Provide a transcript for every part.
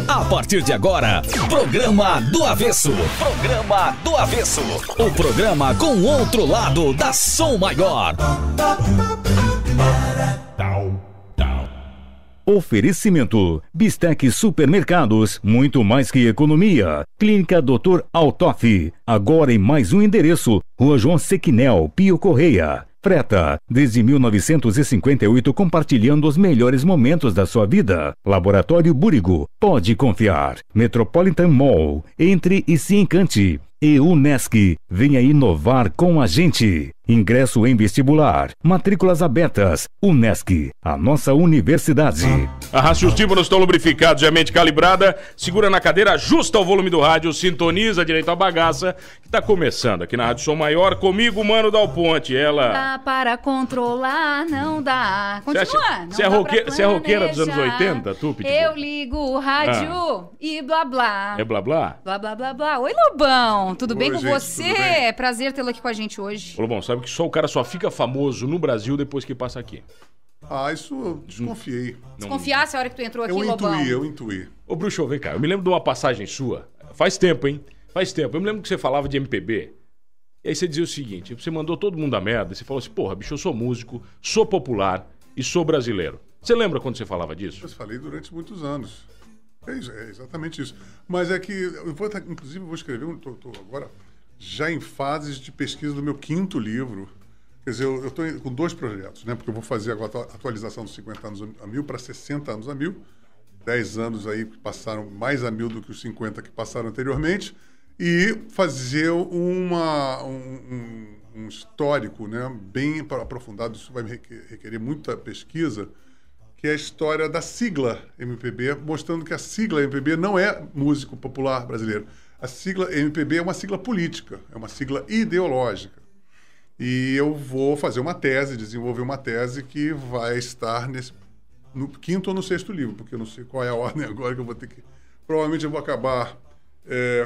A partir de agora, Programa do Avesso. Programa do Avesso. O programa com outro lado da Som Maior. Oferecimento: Bistec Supermercados, muito mais que economia. Clínica Dr. Altoff, agora em mais um endereço, Rua João Sequinel, Pio Correia. Freta, desde 1958, compartilhando os melhores momentos da sua vida. Laboratório Búrigo, pode confiar. Metropolitan Mall, entre e se encante. E Unesc, venha inovar com a gente. Ingresso em vestibular, matrículas abertas. Unesc, a nossa universidade. Arraste os tímpanos, estão lubrificados e a mente calibrada. Segura na cadeira, ajusta o volume do rádio, sintoniza direito a bagaça, que tá começando aqui na Rádio Som Maior, comigo, Mano Dal Ponte. Ela... Dá para controlar, não dá. Continua. Você é roqueira dos anos 80, tu, Pitbull? Eu ligo o rádio e blá blá. É blá blá? Blá blá blá blá. Oi, Lobão, tudo bem com gente, você? tudo bem? É prazer tê-lo aqui com a gente hoje. Ô, Lobão, sabe que o cara só fica famoso no Brasil depois que passa aqui. Ah, isso eu desconfiei. Desconfiasse a hora que tu entrou aqui, Eu Lobão. intuí. Ô, Bruxo, vem cá, eu me lembro de uma passagem sua, faz tempo, hein? Faz tempo. Eu me lembro que você falava de MPB, e aí você dizia o seguinte, você mandou todo mundo a merda, e você falou assim, porra, bicho, eu sou músico, sou popular e sou brasileiro. Você lembra quando você falava disso? Eu falei durante muitos anos. É exatamente isso. Mas é que, inclusive, eu vou escrever, estou agora já em fases de pesquisa do meu 5º livro. Quer dizer, eu estou com 2 projetos, né? Porque eu vou fazer agora a atualização dos 50 anos a 1000 para 60 anos a 1000. 10 anos aí que passaram mais a 1000 do que os 50 que passaram anteriormente. E fazer um histórico, né? Bem aprofundado. Isso vai requerer muita pesquisa, que é a história da sigla MPB, mostrando que a sigla MPB não é músico popular brasileiro. A sigla MPB é uma sigla política, é uma sigla ideológica. E eu vou fazer uma tese, desenvolver uma tese que vai estar no 5º ou no 6º livro, porque eu não sei qual é a ordem agora que eu vou ter que... Provavelmente eu vou acabar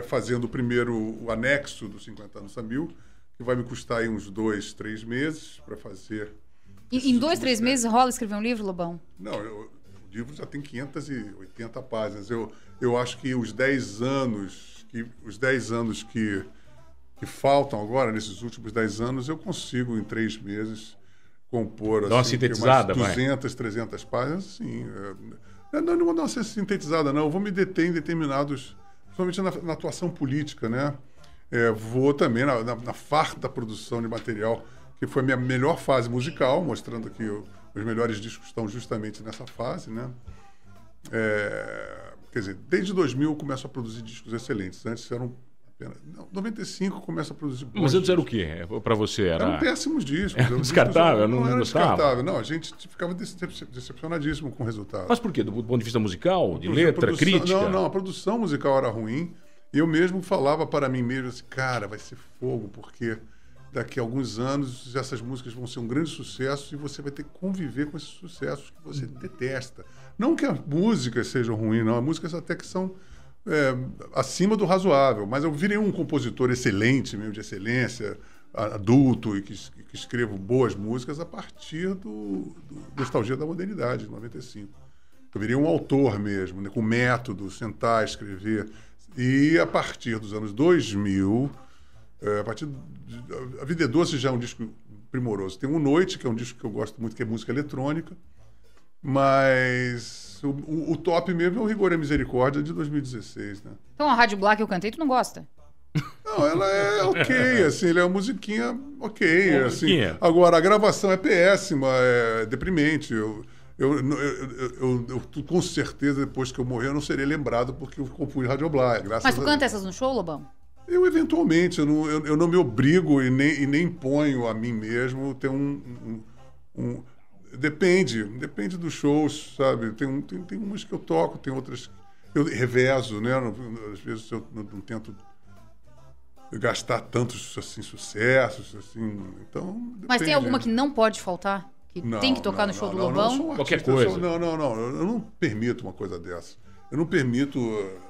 fazendo primeiro o anexo dos 50 anos a 1000, que vai me custar aí uns 2, 3 meses para fazer... Em 2, 3 meses rola escrever um livro, Lobão? Não, o livro já tem 580 páginas. Eu acho que os 10 anos que faltam agora, nesses últimos 10 anos, eu consigo, em 3 meses, compor... Dá uma sintetizada, umas 200, 300 páginas, sim. Não vou dar uma sintetizada, não. Eu vou me deter em determinados... Principalmente na atuação política, né? Vou também na farta produção de material, que foi a minha melhor fase musical, mostrando que os melhores discos estão justamente nessa fase, né? Quer dizer, desde 2000 eu começo a produzir discos excelentes. Antes eram apenas... Não, 95 eu começo a produzir... Mas antes era o quê? Pra você era... Eram péssimos discos. Era descartável, não era gostava? Descartável. Não, a gente ficava decepcionadíssimo com o resultado. Mas por quê? Do ponto de vista musical? De letra, crítica? Não, a produção musical era ruim. E eu mesmo falava para mim mesmo assim, cara, vai ser fogo, porque daqui a alguns anos essas músicas vão ser um grande sucesso e você vai ter que conviver com esses sucessos que você detesta. Não que as músicas sejam ruins, não. As músicas até que são acima do razoável. Mas eu virei um compositor excelente, meio de excelência, adulto, e que escrevo boas músicas a partir do Nostalgia da Modernidade, de 95. Eu virei um autor mesmo, né, com método, sentar, escrever. E a partir dos anos 2000... A Vida é Doce já é um disco primoroso. Tem Noite, que é um disco que eu gosto muito, que é música eletrônica. Mas o top mesmo é o Rigor e a Misericórdia, de 2016, né? Então a Rádio Black que eu cantei, tu não gosta? Não, ela é ok, assim, ela é uma musiquinha ok, assim. Musiquinha. Agora, a gravação é péssima, é deprimente. Eu com certeza, depois que eu morrer, eu não serei lembrado porque eu compus Rádio Black. Mas tu canta essas no show, Lobão? Eu, eventualmente, eu não me obrigo e nem imponho a mim mesmo ter Depende dos shows, sabe? Tem umas que eu toco, tem outras que eu revezo, né? Às vezes eu não tento gastar tantos assim, sucessos, assim, então... Depende. Mas tem alguma que não pode faltar? Que tem que tocar no show do Lobão? Qualquer coisa. Não, eu não permito uma coisa dessa. Eu não permito...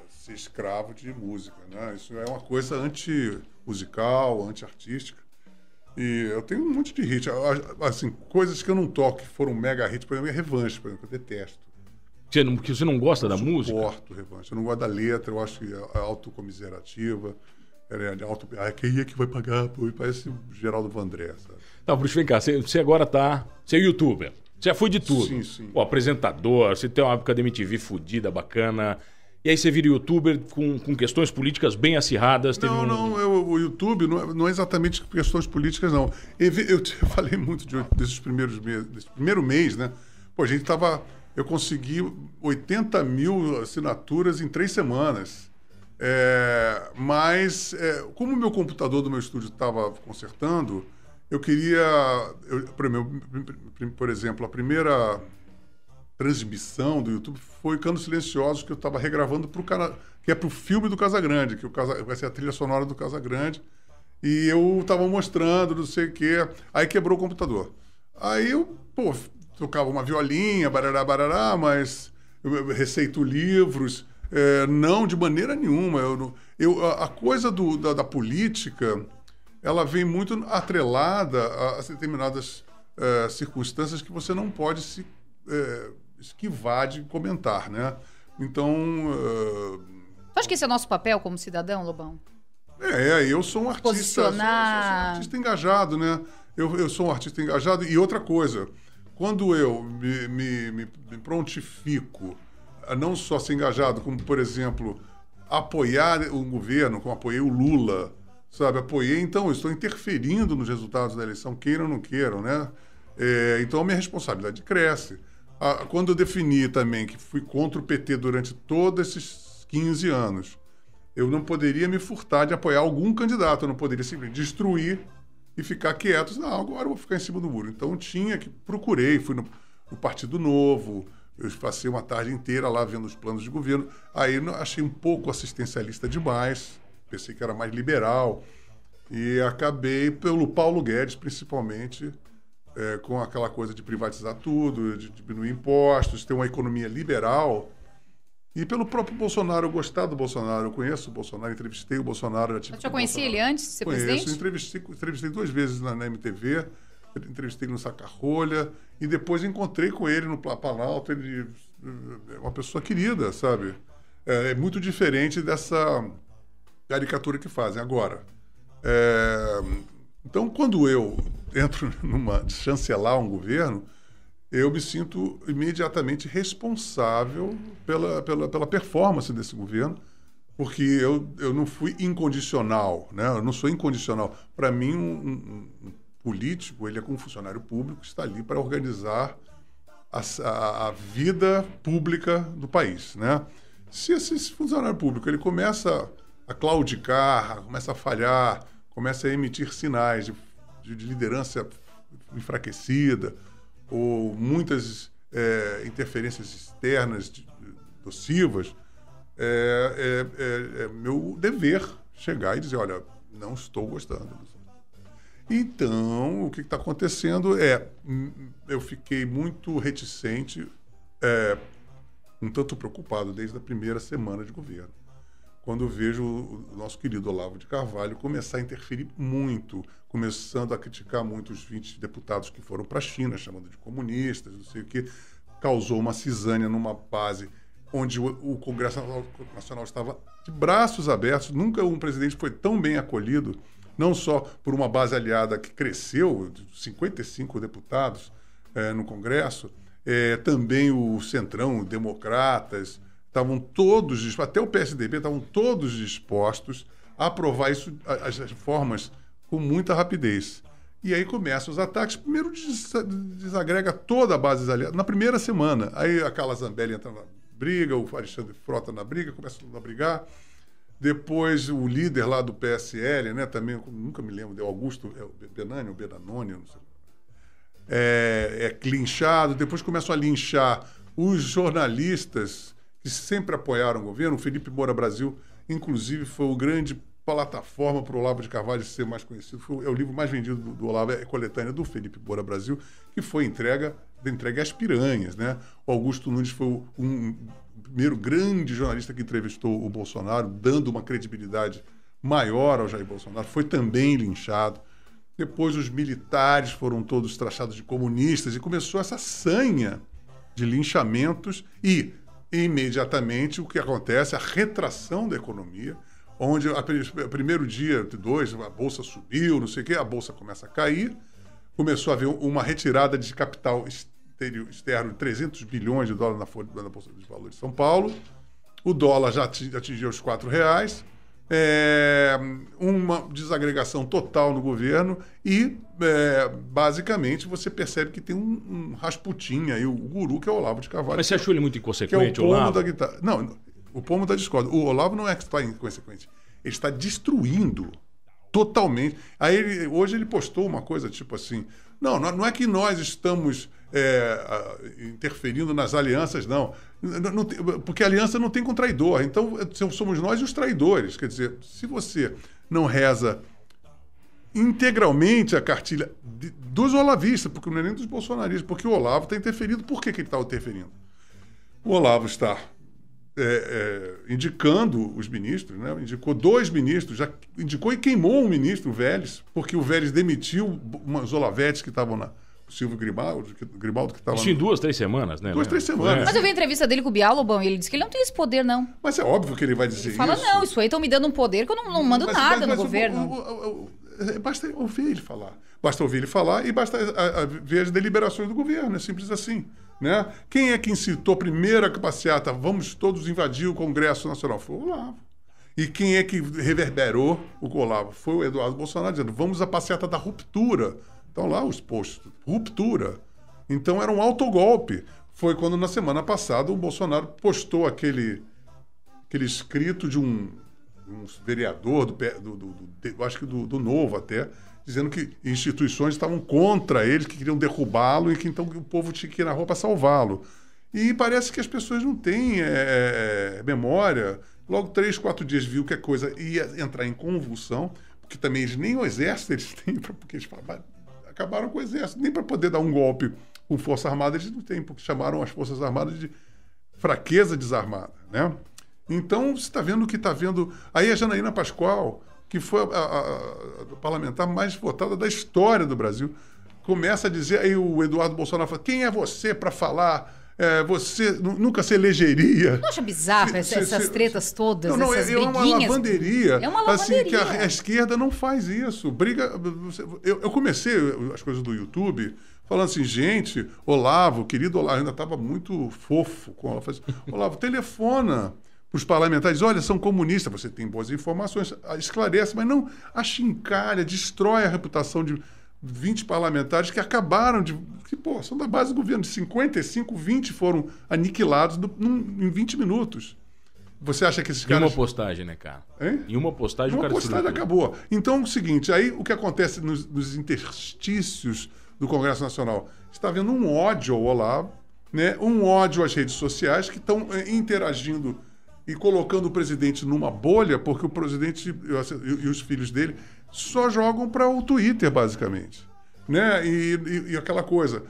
ser escravo de música, né? Isso é uma coisa anti-musical, anti-artística. E eu tenho um monte de hit. Assim, coisas que eu não toco, que foram mega hits, por exemplo, é Revanche, por exemplo, que eu detesto. Porque você não gosta da música? Eu suporto revanche. Eu não gosto da letra, eu acho que é autocomiserativa. Quem é que vai pagar? Pô, parece o Geraldo Vandré, sabe? Não, Bruxo, vem cá. Você agora tá... Você é youtuber. Você já foi de tudo. Sim, sim. Pô, apresentador, você tem uma época da MTV fodida, bacana. E aí você vira youtuber com questões políticas bem acirradas. O YouTube não é exatamente questões políticas, não. Eu falei muito desses primeiros meses, desse primeiro mês, né? Pô, a gente tava... Eu consegui 80 mil assinaturas em 3 semanas. Mas, como o meu computador do meu estúdio estava consertando, eu queria... Por exemplo, a primeira transmissão do YouTube foi Canos Silenciosos, que eu estava regravando que é para o filme do Casagrande, que vai ser a trilha sonora do Casagrande. E eu estava mostrando, não sei o quê. Aí quebrou o computador. Aí eu, tocava uma violinha, barará, mas eu receito livros. Não, de maneira nenhuma. A coisa da política, ela vem muito atrelada a determinadas circunstâncias que você não pode se esquivar de comentar, né? Então... Você acha que esse é o nosso papel como cidadão, Lobão? Eu sou um artista... Posicionar... Sou um artista engajado, né? Eu sou um artista engajado. E outra coisa, quando eu me prontifico a não só ser engajado, como, por exemplo, apoiar um governo, como apoiei o Lula, sabe? Então eu estou interferindo nos resultados da eleição, queiram ou não queiram, né? Então a minha responsabilidade cresce. Quando eu defini também que fui contra o PT durante todos esses 15 anos, eu não poderia me furtar de apoiar algum candidato, eu não poderia simplesmente destruir e ficar quieto. Não, agora eu vou ficar em cima do muro. Então fui no Partido Novo, eu passei uma tarde inteira lá vendo os planos de governo. Aí achei um pouco assistencialista demais, pensei que era mais liberal, e acabei pelo Paulo Guedes, principalmente, com aquela coisa de privatizar tudo, de diminuir impostos, ter uma economia liberal. E pelo próprio Bolsonaro, eu gostava do Bolsonaro, eu conheço o Bolsonaro, entrevistei o Bolsonaro. Você já conhecia ele antes de ser presidente? Entrevistei 2 vezes na MTV, entrevistei no Saca-Rolha, e depois encontrei com ele no Planalto. Ele é uma pessoa querida, sabe? É muito diferente dessa caricatura que fazem agora. Então, quando eu entro de chancelar um governo, eu me sinto imediatamente responsável pela performance desse governo, porque eu não fui incondicional, né? Eu não sou incondicional. Para mim, um político, ele é como um funcionário público, está ali para organizar a vida pública do país, né? Se esse funcionário público ele começa a claudicar, começa a falhar, começa a emitir sinais de liderança enfraquecida, ou muitas interferências externas nocivas, é meu dever chegar e dizer, olha, não estou gostando disso. Então, o que está acontecendo eu fiquei muito reticente, um tanto preocupado desde a primeira semana de governo, quando vejo o nosso querido Olavo de Carvalho começar a interferir muito, começando a criticar muito os 20 deputados que foram para a China, chamando de comunistas, não sei o quê, causou uma cisânia numa base onde o Congresso Nacional estava de braços abertos. Nunca um presidente foi tão bem acolhido, não só por uma base aliada que cresceu, 55 deputados no Congresso, também o Centrão, democratas, estavam todos, até o PSDB, estavam todos dispostos a aprovar isso, as reformas, com muita rapidez. E aí começam os ataques. Primeiro desagrega toda a base aliada. Na primeira semana, aí a Carla Zambelli entra na briga, o Alexandre Frota na briga, começam a brigar. Depois o líder lá do PSL, né, também, nunca me lembro, o Augusto Benani, ou Benanoni, não sei. Linchado. Depois começam a linchar os jornalistas que sempre apoiaram o governo. O Felipe Moura Brasil, inclusive, foi o grande plataforma para o Olavo de Carvalho ser mais conhecido. É o livro mais vendido do Olavo, é a coletânea do Felipe Moura Brasil, que foi entregue às piranhas, né? O Augusto Nunes foi o primeiro grande jornalista que entrevistou o Bolsonaro, dando uma credibilidade maior ao Jair Bolsonaro, foi também linchado. Depois os militares foram todos taxados de comunistas e começou essa sanha de linchamentos e imediatamente o que acontece, a retração da economia, onde primeiro dia, dois, a bolsa subiu, não sei o quê, a bolsa começa a cair, começou a haver uma retirada de capital externo de 300 bilhões de dólares na Bolsa de Valores de São Paulo, o dólar já atingiu os R$4, uma desagregação total no governo e, basicamente, você percebe que tem um Rasputin aí, o guru, que é o Olavo de Carvalho. Mas você achou ele muito inconsequente, que é o pomo Olavo? da guitarra. Não, o pomo da discórdia. O Olavo não é que está inconsequente. Ele está destruindo totalmente. Aí hoje ele postou uma coisa tipo assim, não é que nós estamos interferindo nas alianças, não. Porque a aliança não tem com traidor. Então, somos nós os traidores. Quer dizer, se você não reza integralmente a cartilha dos olavistas, porque não é nem dos bolsonaristas, porque o Olavo está interferindo. Por que ele está interferindo? O Olavo está indicando os ministros, né? Indicou 2 ministros, já indicou e queimou um ministro, o Vélez, porque o Vélez demitiu umas olavetes que estavam o Silvio Grimaldo que estava... Isso em 2, 3 semanas, né? 2, 3 semanas. Mas eu vi a entrevista dele com o Bial, Lobão, e ele disse que ele não tem esse poder, não. Mas é óbvio que ele vai dizer Ele fala, isso. não, isso aí estão me dando um poder que eu não mando nada no governo. Basta ouvir ele falar. Basta ouvir ele falar e basta ver as deliberações do governo. É simples assim. Né? Quem é que incitou a primeira passeata? Vamos todos invadir o Congresso Nacional. Foi o Olavo. E quem é que reverberou o Olavo? Foi o Eduardo Bolsonaro dizendo, vamos à passeata da ruptura. Estão lá os posts. Ruptura. Então era um autogolpe. Foi quando na semana passada o Bolsonaro postou aquele escrito de um vereador acho que do Novo até, dizendo que instituições estavam contra ele, que queriam derrubá-lo e que então o povo tinha que ir na rua para salvá-lo. E parece que as pessoas não têm memória. Logo 3, 4 dias viu que a coisa ia entrar em convulsão, porque também nem o exército eles têm, porque eles acabaram com o exército, nem para poder dar um golpe com força armada eles não têm, porque chamaram as forças armadas de fraqueza desarmada, né? Então, você está vendo o que está vendo... Aí a Janaína Pascoal, que foi a parlamentar mais votada da história do Brasil, começa a dizer... Aí o Eduardo Bolsonaro fala, quem é você para falar? Você nunca se elegeria. Não acha bizarro essas tretas todas, essas briguinhas? É uma lavanderia. É uma lavanderia. Assim, que a esquerda não faz isso. Eu comecei as coisas do YouTube... Falando assim, gente, Olavo, querido Olavo, ainda estava muito fofo com ela. Olavo, telefona para os parlamentares, olha, são comunistas, você tem boas informações, esclarece, mas não achincalha, destrói a reputação de 20 parlamentares que acabaram são da base do governo, de 55, 20 foram aniquilados em 20 minutos. Você acha que esses caras... Em uma postagem, né, cara? Hein? Em uma postagem, o cara... Uma postagem acabou. Então, é o seguinte, aí o que acontece nos interstícios do Congresso Nacional? Está havendo um ódio ao Olavo, né? Um ódio às redes sociais que estão interagindo e colocando o presidente numa bolha, porque o presidente e os filhos dele só jogam para o Twitter, basicamente. Né? E aquela coisa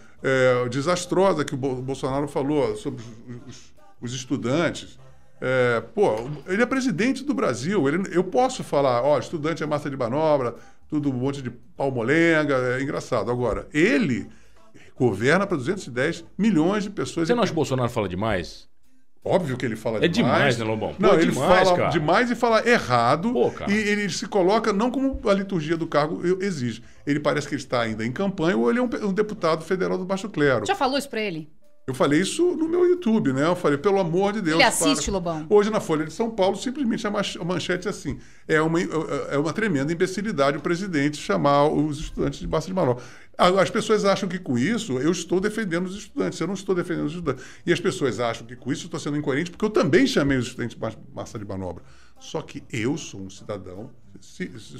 desastrosa que o Bolsonaro falou sobre os estudantes. Ele é presidente do Brasil. Eu posso falar, estudante é massa de manobra, tudo um monte de palmolenga, é engraçado. Agora, ele governa para 210 milhões de pessoas. Você não acha que o Bolsonaro fala demais? Óbvio que ele fala demais. É demais, né, Lobão? Não, ele demais, fala cara. demais e fala errado. Pô, cara. E ele se coloca não como a liturgia do cargo exige. Ele parece que ele está ainda em campanha ou ele é um deputado federal do baixo clero. Já falou isso pra ele? Eu falei isso no meu YouTube, né? Eu falei, pelo amor de Deus. Ele assiste, Lobão? Hoje, na Folha de São Paulo, simplesmente a manchete é assim. É uma tremenda imbecilidade o presidente chamar os estudantes de massa de manobra. As pessoas acham que com isso eu estou defendendo os estudantes. Eu não estou defendendo os estudantes. E as pessoas acham que com isso eu estou sendo incoerente, porque eu também chamei os estudantes de massa de manobra. Só que eu sou um cidadão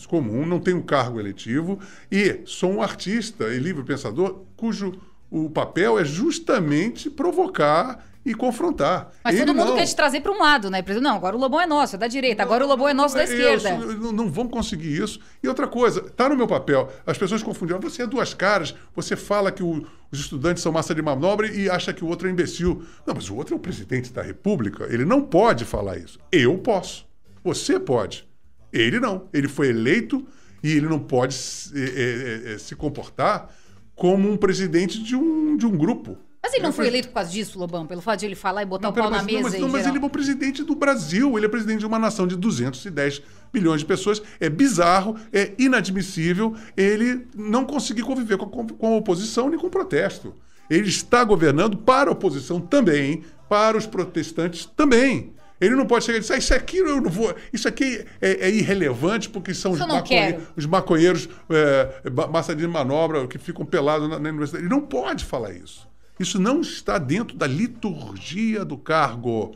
comum, não tenho cargo eletivo e sou um artista e livre pensador cujo o papel é justamente provocar e confrontar. Mas todo mundo quer te trazer para um lado, né? Não, agora o Lobão é nosso, é da direita. Agora o Lobão é nosso, da esquerda. Não vão conseguir isso. E outra coisa, está no meu papel. As pessoas confundem. Você é duas caras. Você fala que os estudantes são massa de manobra e acha que o outro é imbecil. Não, mas o outro é o presidente da República. Ele não pode falar isso. Eu posso. Você pode. Ele não. Ele foi eleito e ele não pode se comportar como um presidente de um grupo. Mas ele não foi eleito por causa disso, Lobão? Pelo fato de ele falar e botar o pau na mesa mas ele é o presidente do Brasil. Ele é presidente de uma nação de 210 milhões de pessoas. É bizarro, é inadmissível ele não conseguir conviver com a oposição nem com o protesto. Ele está governando para a oposição também, para os protestantes também. Ele não pode chegar e dizer, isso aqui eu não vou, isso aqui é irrelevante porque são os maconheiros massa de manobra que ficam pelados na universidade. Ele não pode falar isso. Isso não está dentro da liturgia do cargo.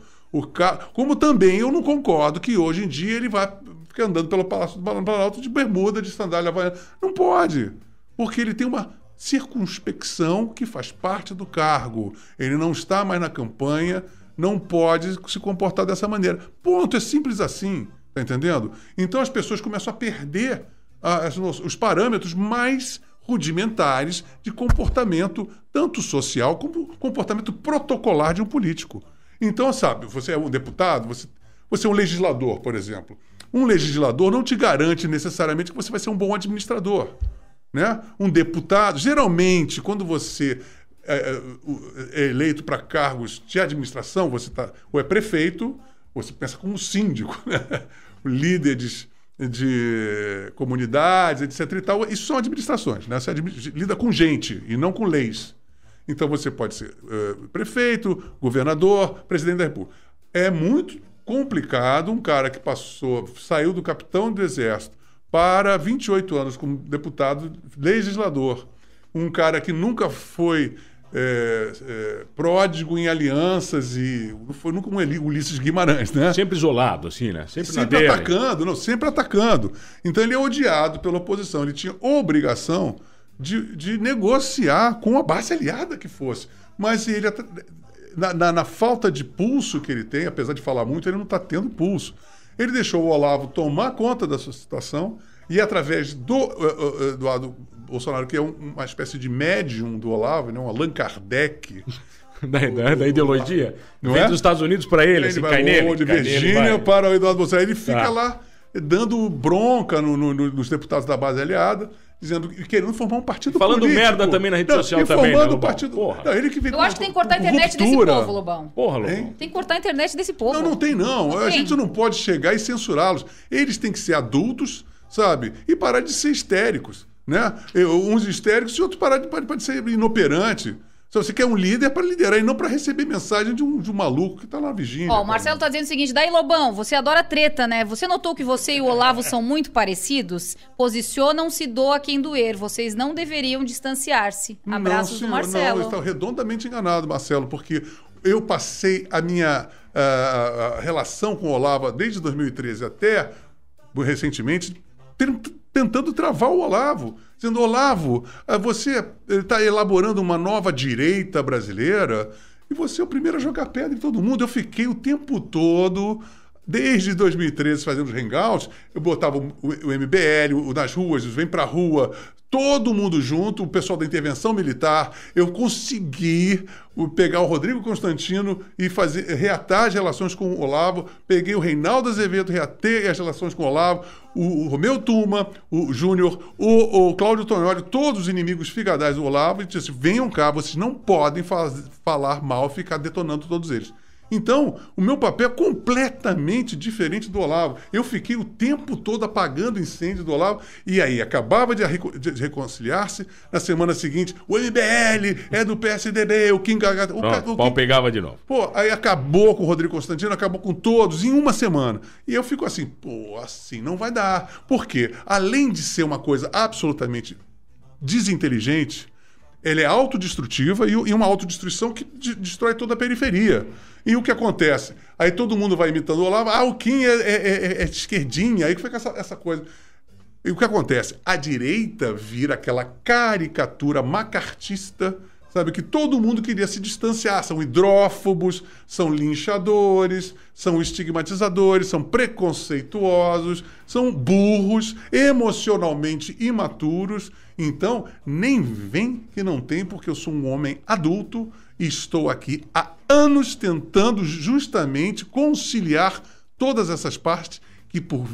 Como também eu não concordo que hoje em dia ele vai ficar andando pelo Palácio do Planalto de bermuda, de sandália havaiana. Não pode, porque ele tem uma circunspecção que faz parte do cargo. Ele não está mais na campanha, não pode se comportar dessa maneira. Ponto, é simples assim, tá entendendo? Então as pessoas começam a perder os parâmetros mais rudimentares de comportamento, tanto social como comportamento protocolar de um político. Então, sabe, você é um deputado, você é um legislador, por exemplo. Um legislador não te garante necessariamente que você vai ser um bom administrador, né? Um deputado, geralmente, quando você é eleito para cargos de administração, ou é prefeito, ou você pensa como síndico, né? Líderes de comunidades, etc. e tal. Isso são administrações, né? Você lida com gente e não com leis. Então você pode ser prefeito, governador, presidente da República. É muito complicado um cara que saiu do capitão do Exército para 28 anos como deputado legislador. Um cara que nunca foi pródigo em alianças e não foi nunca um Ulisses Guimarães, né? Sempre isolado, assim, né? Sempre atacando, sempre atacando. Então ele é odiado pela oposição. Ele tinha obrigação de negociar com a base aliada que fosse. Mas ele, na falta de pulso que ele tem, apesar de falar muito, ele não está tendo pulso. Ele deixou o Olavo tomar conta da sua situação e, através do Eduardo Bolsonaro, que é uma espécie de médium do Olavo, né? Um Allan Kardec. Da ideologia? Não vem dos Estados Unidos para ele, assim, cai nele. De Virgínia para o Eduardo Bolsonaro. Ele fica lá dando bronca nos deputados da base aliada, querendo formar um partido falando político. Falando merda também na rede social também, formando partido. Porra. Ele que vem eu acho que tem que cortar a internet desse povo, Lobão. Porra, Lobão. Tem que cortar a internet desse povo. Não tem não. A gente não pode chegar e censurá-los. Eles têm que ser adultos, sabe? E parar de ser histéricos, né? Uns histéricos e outros pode ser inoperante. Se você quer um líder para liderar e não para receber mensagem de um maluco que está lá vigiando. Ó, o Marcelo tá dizendo o seguinte, daí Lobão, você adora treta, né? Você notou que você e o Olavo são muito parecidos? Posicionam-se, doa quem doer. Vocês não deveriam distanciar-se. Abraços do Marcelo. Não, está redondamente enganado, Marcelo, porque eu passei a minha relação com o Olavo desde 2013 até recentemente tentando travar o Olavo. Dizendo, Olavo, você está elaborando uma nova direita brasileira e você é o primeiro a jogar pedra em todo mundo. Eu fiquei o tempo todo, desde 2013, fazendo os hangouts, eu botava o MBL, nas ruas, Vem Pra Rua, todo mundo junto, o pessoal da intervenção militar. Eu consegui pegar o Rodrigo Constantino e reatar as relações com o Olavo. Peguei o Reinaldo Azevedo, reatei as relações com o Olavo. O Romeu Tuma, o Júnior, o Cláudio Tonoli, todos os inimigos figadais do Olavo, e disse, venham cá, vocês não podem falar mal, ficar detonando todos eles. Então, o meu papel é completamente diferente do Olavo. Eu fiquei o tempo todo apagando o incêndio do Olavo, e aí acabava de reconciliar-se. Na semana seguinte, o MBL é do PSDB, o Kim Gagata... O pau pegava de novo. Pô, aí acabou com o Rodrigo Constantino, acabou com todos em uma semana. E eu fico assim, assim não vai dar. Por quê? Além de ser uma coisa absolutamente desinteligente, ela é autodestrutiva e uma autodestruição que destrói toda a periferia. E o que acontece? Aí todo mundo vai imitando o Olavo, o Kim é de esquerdinha, aí fica essa coisa. E o que acontece? A direita vira aquela caricatura macartista, sabe, que todo mundo queria se distanciar. São hidrófobos, são linchadores, são estigmatizadores, são preconceituosos, são burros, emocionalmente imaturos. Então, nem vem que não tem, porque eu sou um homem adulto e estou aqui há anos tentando justamente conciliar todas essas partes que, por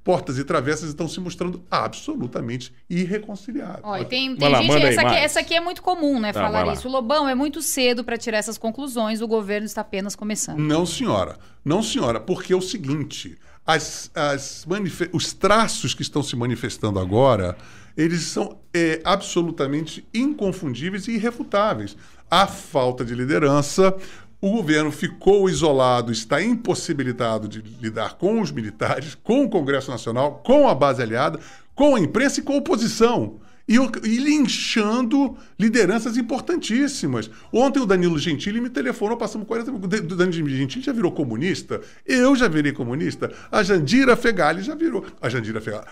portas e travessas estão se mostrando absolutamente irreconciliáveis. Ó, e tem Vai lá, gente, manda aí, essa aqui é muito comum, né, vai falar lá. isso. Lobão, é muito cedo para tirar essas conclusões, o governo está apenas começando. Não, senhora. Não, senhora, porque é o seguinte, os traços que estão se manifestando agora, eles são absolutamente inconfundíveis e irrefutáveis. A falta de liderança, o governo ficou isolado, está impossibilitado de lidar com os militares, com o Congresso Nacional, com a base aliada, com a imprensa e com a oposição. E linchando lideranças importantíssimas. Ontem o Danilo Gentili me telefonou, passamos 40 minutos. O Danilo Gentili já virou comunista? Eu já virei comunista. A Jandira Fegali já virou.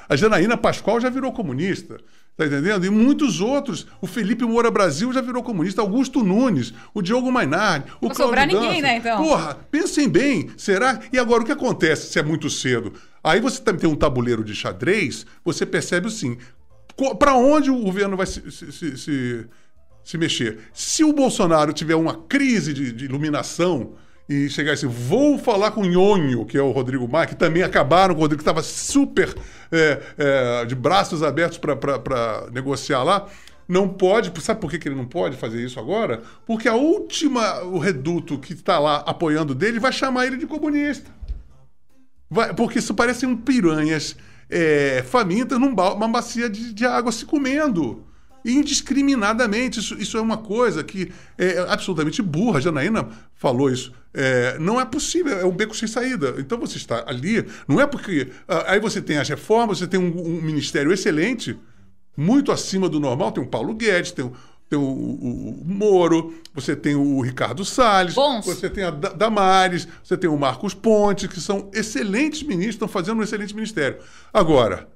A Janaína Pascoal já virou comunista. Tá entendendo? E muitos outros. O Felipe Moura Brasil já virou comunista. Augusto Nunes, o Diogo Mainardi, o Cláudio sobrar Dança. ninguém, né, então? Porra, pensem bem. Será? E agora o que acontece se é muito cedo? Aí você tem um tabuleiro de xadrez, você percebe assim. Para onde o governo vai se mexer? Se o Bolsonaro tiver uma crise de iluminação e chegar assim, vou falar com o Nhonho, que é o Rodrigo Maia, que também acabaram com o Rodrigo, que estava super de braços abertos para negociar lá, não pode. Sabe por que ele não pode fazer isso agora? Porque o reduto que está lá apoiando dele vai chamar ele de comunista. Porque isso parecem piranhas famintas numa bacia de água se comendo. Indiscriminadamente. Isso é uma coisa que é absolutamente burra. A Janaína falou isso. Não é possível, é um beco sem saída. Então você está ali, não é porque... aí você tem as reformas, você tem um ministério excelente, muito acima do normal, tem o Paulo Guedes, tem o Moro, você tem o Ricardo Salles, Bons. Você tem a Damares, você tem o Marcos Pontes, que são excelentes ministros, estão fazendo um excelente ministério. Agora,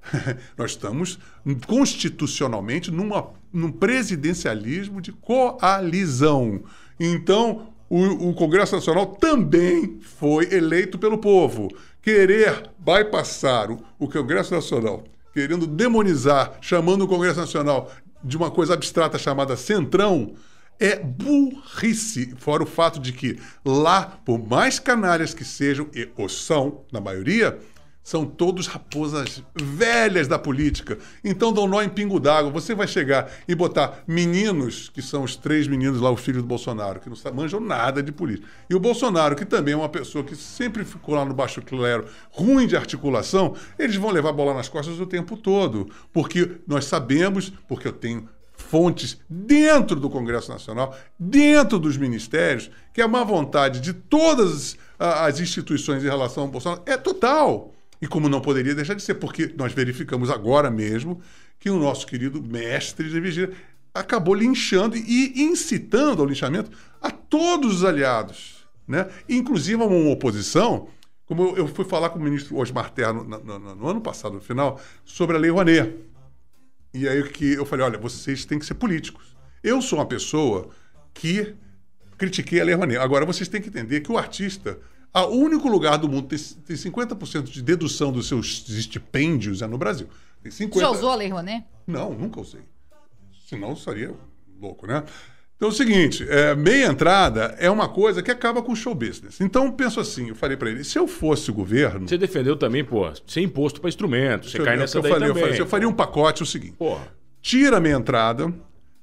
nós estamos constitucionalmente num presidencialismo de coalizão. Então, o Congresso Nacional também foi eleito pelo povo. Querer bypassar o Congresso Nacional, querendo demonizar, chamando o Congresso Nacional de uma coisa abstrata chamada Centrão, é burrice. Fora o fato de que lá, por mais canalhas que sejam, e o são, na maioria, são todos raposas velhas da política. Então dão nó em pingo d'água. Você vai chegar e botar meninos, que são os 3 meninos lá, os filhos do Bolsonaro, que não manjam nada de política. E o Bolsonaro, que também é uma pessoa que sempre ficou lá no baixo clero, ruim de articulação, eles vão levar a bola nas costas o tempo todo. Porque nós sabemos, porque eu tenho fontes dentro do Congresso Nacional, dentro dos ministérios, que a má vontade de todas as instituições em relação ao Bolsonaro é total. E como não poderia deixar de ser, porque nós verificamos agora mesmo que o nosso querido mestre de vigília acabou linchando e incitando ao linchamento a todos os aliados, né? Inclusive a uma oposição, como eu fui falar com o ministro Osmar Terno no ano passado, no final, sobre a Lei Rouanet. E aí que eu falei, olha, vocês têm que ser políticos. Eu sou uma pessoa que critiquei a Lei Rouanet. Agora, vocês têm que entender que o artista... O único lugar do mundo que tem 50% de dedução dos seus estipêndios é no Brasil. Tem 50... Já usou a Lei Rouanet? Não, nunca usei. Senão seria louco, né? Então é o seguinte, meia entrada é uma coisa que acaba com o show business. Então penso assim, eu falei para ele, se eu fosse o governo... Você defendeu também, ser imposto para instrumento, você cai nessa daí também. Eu faria um pacote o seguinte, Porra. Tira a meia entrada,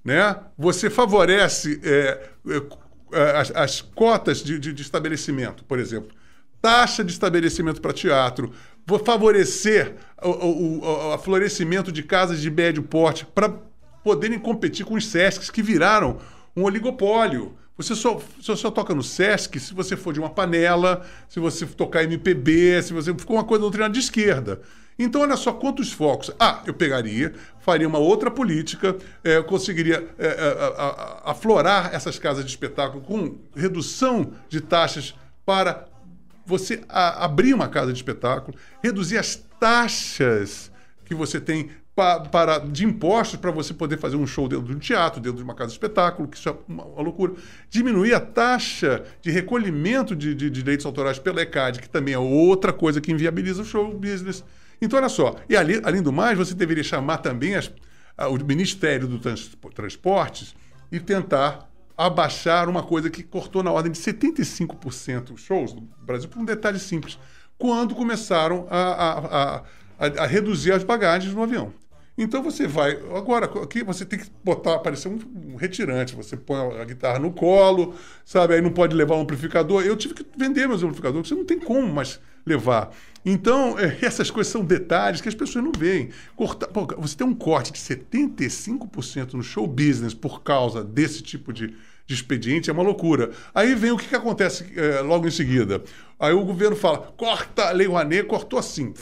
né? Você favorece... as cotas de estabelecimento, por exemplo, taxa de estabelecimento para teatro, vou favorecer o florescimento de casas de médio porte para poderem competir com os Sescs que viraram um oligopólio. Você só toca no Sesc se você for de uma panela, se você tocar MPB, se você for uma coisa doutrinada de esquerda. Então, olha só quantos focos. Eu pegaria, faria uma outra política, conseguiria aflorar essas casas de espetáculo com redução de taxas para você abrir uma casa de espetáculo, reduzir as taxas que você tem de impostos para você poder fazer um show dentro de um teatro, dentro de uma casa de espetáculo, que isso é uma loucura. Diminuir a taxa de recolhimento de direitos autorais pela ECAD, que também é outra coisa que inviabiliza o show business. Então, olha só, e além do mais, você deveria chamar também o Ministério do Transportes e tentar abaixar uma coisa que cortou na ordem de 75% os shows do Brasil, por um detalhe simples. Quando começaram a a reduzir as bagagens no avião. Então você vai... Agora, aqui você tem que parecer um retirante. Você põe a guitarra no colo, sabe? Aí não pode levar um amplificador. Eu tive que vender meus amplificadores, você não tem como mais levar. Então, essas coisas são detalhes que as pessoas não veem. Você tem um corte de 75% no show business por causa desse tipo de expediente, é uma loucura. Aí vem o que acontece logo em seguida. Aí o governo fala, corta a Lei Rouanet, cortou assim...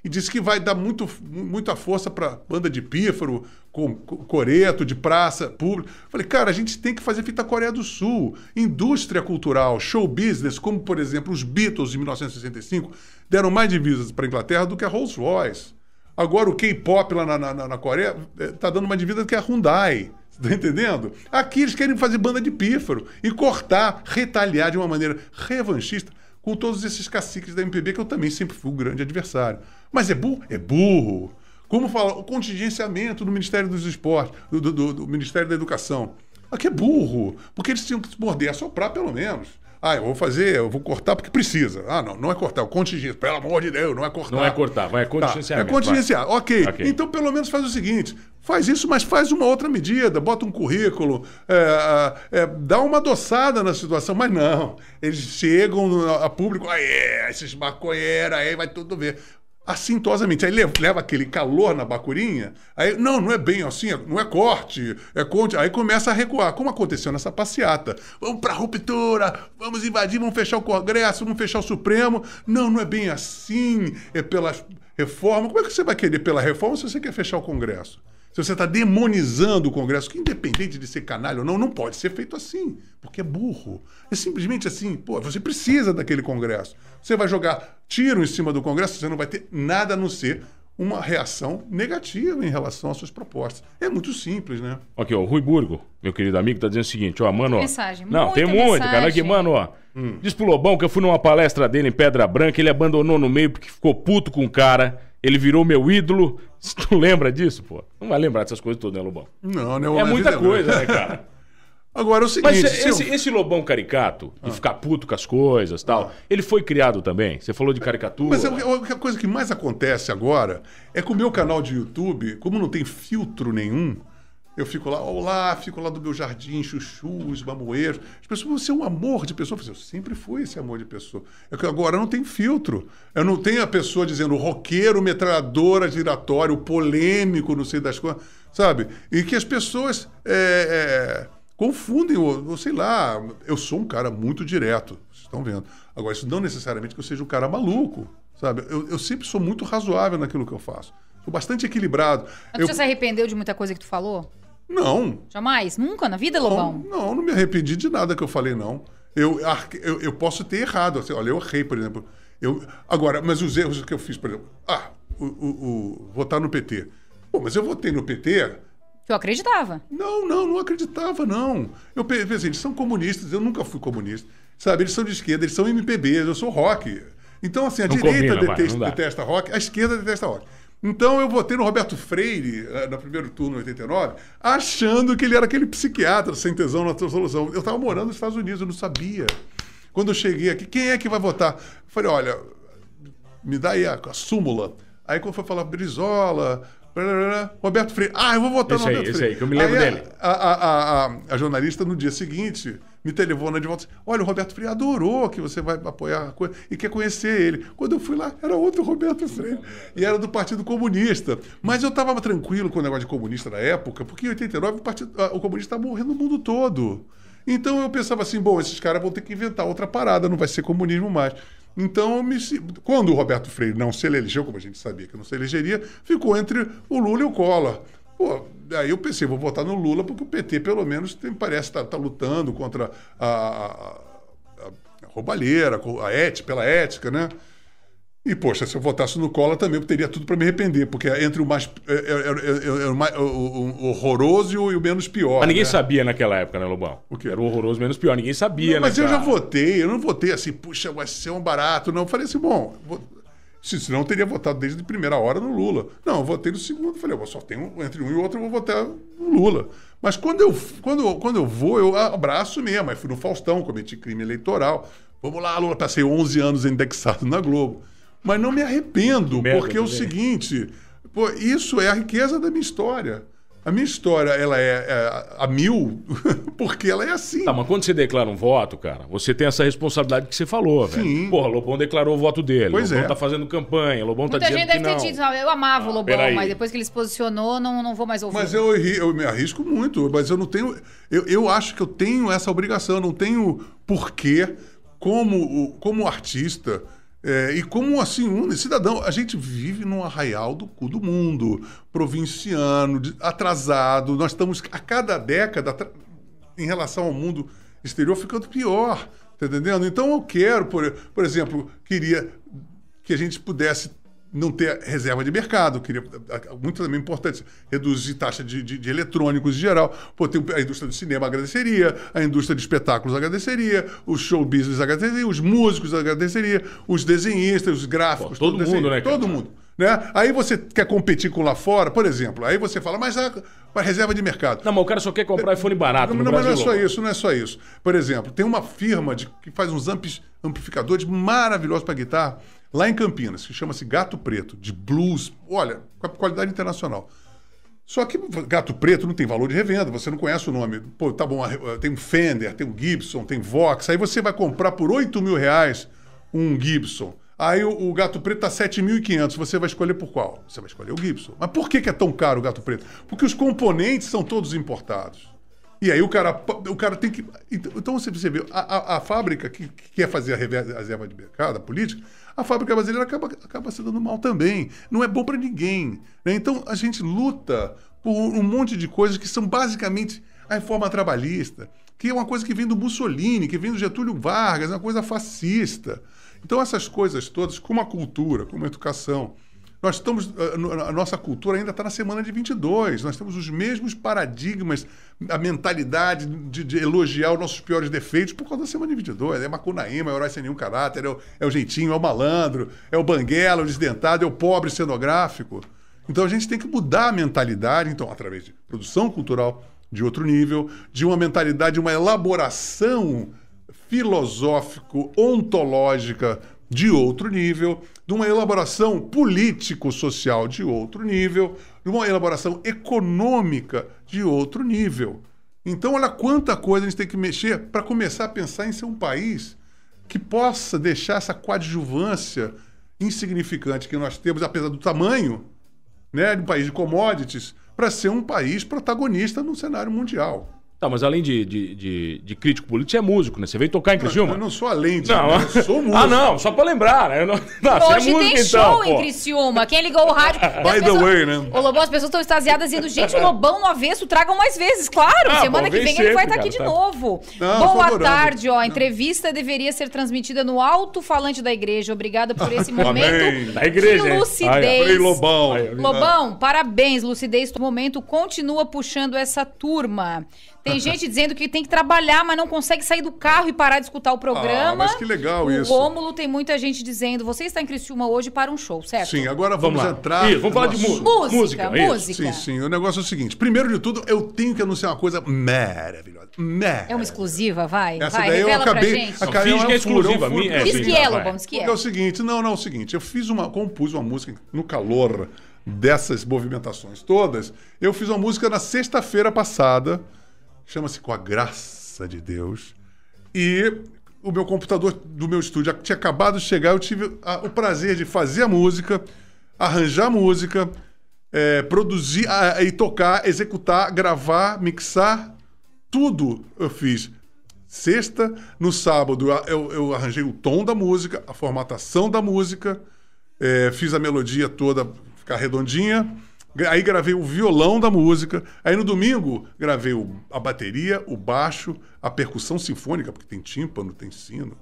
E disse que vai dar muita força para banda de pífaro, com coreto, de praça, público. Falei, cara, a gente tem que fazer feita a Coreia do Sul. Indústria cultural, show business, como, por exemplo, os Beatles, em 1965, deram mais divisas para a Inglaterra do que a Rolls-Royce. Agora, o K-pop lá na Coreia está dando mais divisa do que a Hyundai. Você está entendendo? Aqui eles querem fazer banda de pífaro e cortar, retaliar de uma maneira revanchista com todos esses caciques da MPB, que eu também sempre fui um grande adversário. Mas é burro? É burro. Como fala, o contingenciamento do Ministério dos Esportes, do Ministério da Educação. Aqui é burro, porque eles tinham que se morder, assoprar pelo menos. Eu vou cortar porque precisa. Não é cortar, é o contingência. Pelo amor de Deus, não é cortar. Não é cortar, vai, é contingenciamento. É contingenciar, ok. Então pelo menos faz o seguinte, faz isso, mas faz uma outra medida, bota um currículo, dá uma adoçada na situação, mas não. Eles chegam a público, esses maconheiros, aí vai tudo ver. Assintosamente, aí leva aquele calor na bacurinha, aí não é bem assim, não é corte, aí começa a recuar, como aconteceu nessa passeata. Vamos para a ruptura, vamos invadir, vamos fechar o Congresso, vamos fechar o Supremo. Não é bem assim, é pela reforma. Como é que você vai querer pela reforma se você quer fechar o Congresso? Se você está demonizando o Congresso, que independente de ser canalha ou não pode ser feito assim, porque é burro. É simplesmente assim, você precisa daquele Congresso. Você vai jogar tiro em cima do Congresso, você não vai ter nada a não ser uma reação negativa em relação às suas propostas. É muito simples, né? Aqui, o Rui Burgo, meu querido amigo, tá dizendo o seguinte, mano... Mensagem, não, tem muita, cara. Aqui, mano, diz pro Lobão que eu fui numa palestra dele em Pedra Branca, ele abandonou no meio porque ficou puto com o cara, ele virou meu ídolo. Tu lembra disso, pô? Não vai lembrar dessas coisas todas, né, Lobão? Não é muita coisa, né, cara? Agora é o seguinte... Mas esse Lobão caricato, de ficar puto com as coisas e tal, ele foi criado também? Você falou de caricatura. Mas a coisa que mais acontece agora é que o meu canal de YouTube, como não tem filtro nenhum, eu fico lá, fico lá do meu jardim, chuchus, mamoeiros. As pessoas, você é um amor de pessoa. Eu sempre fui esse amor de pessoa. É que agora não tem filtro. Eu não tenho a pessoa dizendo roqueiro, metralhadora, giratório, polêmico, não sei das coisas, sabe? E que as pessoas confundem, ou sei lá, eu sou um cara muito direto, vocês estão vendo. Agora, isso não necessariamente que eu seja um cara maluco, sabe? Eu sempre sou muito razoável naquilo que eu faço. Sou bastante equilibrado. Mas você se arrependeu de muita coisa que tu falou? Não. Jamais? Nunca na vida, Lobão? Não me arrependi de nada que eu falei, não. Eu posso ter errado. Assim, olha, eu errei, por exemplo. Agora, mas os erros que eu fiz, por exemplo... votar no PT. Pô, mas eu votei no PT... Eu acreditava. Não acreditava, não. Eu pensei, eles são comunistas, eu nunca fui comunista. Sabe, eles são de esquerda, eles são MPB, eu sou rock. Então, assim, a direita detesta rock, a esquerda detesta rock. Então eu votei no Roberto Freire, no primeiro turno, em 89, achando que ele era aquele psiquiatra sem tesão na solução. Eu estava morando nos Estados Unidos, eu não sabia. Quando eu cheguei aqui, quem é que vai votar? Eu falei, olha, me dá aí a súmula. Aí quando foi falar Brizola, Roberto Freire, eu vou votar no Roberto Freire. Esse aí, que eu me lembro dele. A jornalista, no dia seguinte, me telefona de volta. Olha, o Roberto Freire adorou que você vai apoiar a coisa e quer conhecer ele. Quando eu fui lá, era outro Roberto Freire. E era do Partido Comunista. Mas eu estava tranquilo com o negócio de comunista na época, porque em 89 o comunista estava morrendo no mundo todo. Então eu pensava assim, esses caras vão ter que inventar outra parada, não vai ser comunismo mais. Então, quando o Roberto Freire não se elegeu, como a gente sabia que não se elegeria, ficou entre o Lula e o Collor. Aí eu pensei, vou votar no Lula, porque o PT, pelo menos, parece estar lutando contra a roubalheira, pela ética, né? E, poxa, se eu votasse no Collor também, eu teria tudo para me arrepender, porque entre o mais o horroroso e o menos pior. Mas ninguém sabia naquela época, né, Lobão? O quê? Era o horroroso menos pior, ninguém sabia, mas eu já votei, eu não votei assim, puxa, vai ser um barato, não. Eu falei assim, senão eu teria votado desde a primeira hora no Lula. Não, eu votei no segundo, falei, só tenho entre um e outro, eu vou votar no Lula. Mas quando eu vou, eu abraço mesmo. Aí fui no Faustão, cometi crime eleitoral. Vamos lá, Lula, passei 11 anos indexado na Globo. Mas não me arrependo, Merda, porque é o também. seguinte, pô, isso é a riqueza da minha história. A minha história, ela é a mil, porque ela é assim. Tá, mas quando você declara um voto, cara, você tem essa responsabilidade que você falou, velho. Sim. Porra, Lobão declarou o voto dele. Pois Lobão é. tá fazendo campanha, Lobão tá Muita dizendo gente deve que não. ter dito, eu amava o Lobão, peraí. mas depois que ele se posicionou, não vou mais ouvir. Mas eu me arrisco muito, mas eu não tenho... Eu acho que eu tenho essa obrigação, eu não tenho porquê, como artista... e como, assim, um cidadão, a gente vive num arraial do cu do mundo, provinciano, atrasado. Nós estamos, a cada década, em relação ao mundo exterior, ficando pior, tá entendendo? Então eu quero, por exemplo, queria que a gente pudesse não ter reserva de mercado, queria, muito também importante, reduzir taxa de eletrônicos em geral. Pô, tem a indústria do cinema agradeceria, a indústria de espetáculos agradeceria, o show business agradeceria, os músicos agradeceria, os desenhistas, os gráficos. Pô, todo mundo, né, cara? Todo mundo. Né? Aí você quer competir com lá fora, por exemplo, aí você fala, mas a reserva de mercado. Não, mas o cara só quer comprar iPhone barato no Não, mas Brasil. não é só isso, não é só isso. Por exemplo, tem uma firma que faz uns amplificadores maravilhosos para guitarra, lá em Campinas, que chama-se Gato Preto, de blues, olha, com a qualidade internacional. Só que Gato Preto não tem valor de revenda, você não conhece o nome. Pô, tá bom, tem um Fender, tem um Gibson, tem Vox, aí você vai comprar por R$8.000 um Gibson. Aí o Gato Preto tá 7.500, você vai escolher por qual? Você vai escolher o Gibson. Mas por que é tão caro o Gato Preto? Porque os componentes são todos importados. E aí o cara tem que... Então você vê, a fábrica que quer fazer a reserva de mercado, a política, a fábrica brasileira acaba se dando mal também. Não é bom para ninguém. Né? Então a gente luta por um monte de coisas que são basicamente a reforma trabalhista, que é uma coisa que vem do Mussolini, que vem do Getúlio Vargas, é uma coisa fascista. Então essas coisas todas, como a cultura, como a educação... Nós estamos, a nossa cultura ainda está na semana de 22, nós temos os mesmos paradigmas, a mentalidade de elogiar os nossos piores defeitos por causa da semana de 22. É Macunaíma, é o herói sem nenhum caráter, é o jeitinho, é o malandro, é o banguela, é o desdentado, é o pobre cenográfico. Então a gente tem que mudar a mentalidade, então, através de produção cultural de outro nível, de uma mentalidade, uma elaboração filosófico-ontológica de outro nível, de uma elaboração político-social de outro nível, de uma elaboração econômica de outro nível. Então, olha quanta coisa a gente tem que mexer para começar a pensar em ser um país que possa deixar essa coadjuvância insignificante que nós temos, apesar do tamanho, né, de um país de commodities, para ser um país protagonista no cenário mundial. Tá, mas além de crítico político, você é músico, né? Você veio tocar em Criciúma? Eu não sou além de... Não. Eu sou músico. Ah, não, só pra lembrar, né? Não, você Hoje é músico, tem então, show em pô. Criciúma. Quem ligou o rádio... By the way, né? Ô, Lobão, as pessoas estão extasiadas dizendo, gente, o Lobão no avesso, tragam mais vezes. Claro, Ah, semana pô, que vem vem ele vai sempre, estar aqui de cara, tá. novo. Não, tô Boa adorando. tarde, ó. A entrevista deveria ser transmitida no alto-falante da igreja. Obrigada por esse Amém. momento Da igreja, de hein? lucidez. Frei Lobão. Lobão, parabéns. Lucidez do momento continua puxando essa turma. Tem gente dizendo que tem que trabalhar, mas não consegue sair do carro e parar de escutar o programa. Mas que legal isso. O Rômulo tem muita gente dizendo, você está em Criciúma hoje para um show, certo? Sim, agora vamos lá. entrar... Isso, vamos falar de no música. Música, isso. música. Sim, sim. O negócio é o seguinte. Primeiro de tudo, eu tenho que anunciar uma coisa maravilhosa. É uma exclusiva, vai. Essa vai, daí eu revela acabei... pra gente. Não, Acabei- finge que é um furo, exclusiva, um furo. minha- Diz sim, que é, vai. Lobão, diz que Porque é. é o seguinte, não, é o seguinte, compus uma música no calor dessas movimentações todas. Eu fiz uma música na sexta-feira passada, chama-se Com a Graça de Deus, e o meu computador do meu estúdio tinha acabado de chegar, eu tive o prazer de fazer a música, arranjar a música, produzir e tocar, executar, gravar, mixar, tudo eu fiz. Sexta, no sábado, eu arranjei o tom da música, a formatação da música, fiz a melodia toda ficar redondinha, aí gravei o violão da música, aí no domingo gravei a bateria, o baixo, a percussão sinfônica, porque tem tímpano, tem sino,